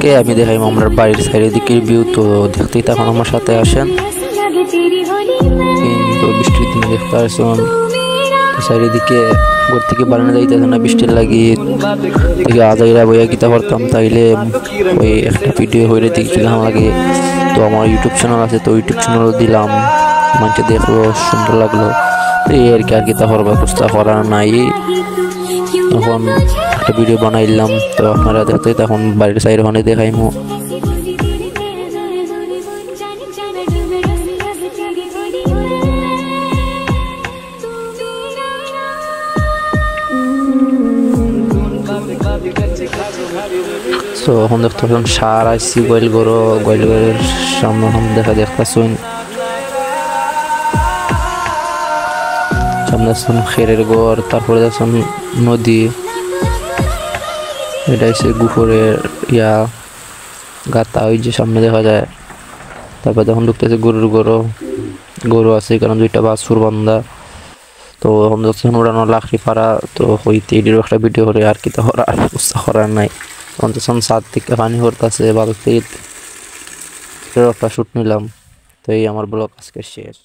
আপনাদেরকে আমি দেখাই আমার বাড়ির চারিদিকের ভিউ। তো দেখতেই তখন আমার সাথে আসেন। কিন্তু বৃষ্টির দিনে দেখতে আসুন চারিদিকে ঘর থেকে বারান্দা যাইতেছে না বৃষ্টির লাগি থেকে আজাইরা বইয়া গীতা করতাম, তাইলে ওই একটা ভিডিও হয়ে দেখছিলাম লাগে। তো আমার ইউটিউব চ্যানেল আছে, তো ইউটিউব চ্যানেলও দিলাম, মানুষে দেখলো, সুন্দর লাগলো। তো এই আর কি, আর গীতা করবা কুস্তা করার নাই। এখন একটা ভিডিও বানাইলাম, তো আপনারা দেখতে তখন বাড়ির সাইড হনে দেখাইমু। তো এখন দেখতে পাচ্ছেন সার আসছি গোয়ালঘরের সামনে দেখা দেখতেছেন সামনে আছেন খেরের ঘর, তারপরে দেখছেন নদী, এটা হচ্ছে গুফরের গাতা ওই যে সামনে দেখা যায়। তারপরে তখন ঢুকতেছে গরু আছে, কারণ দুইটা বাছুর বান্ধা। তো এখন দেখছেন উড়ানো লাকড়ি পাড়া। তো হইতে এটির একটা ভিডিও করে আর কি, তো করার নাই। তখন তো সাত থেকে পানি করতেছে বালতি, একটা শুট নিলাম। তো এই আমার ব্লগ আজকে শেষ।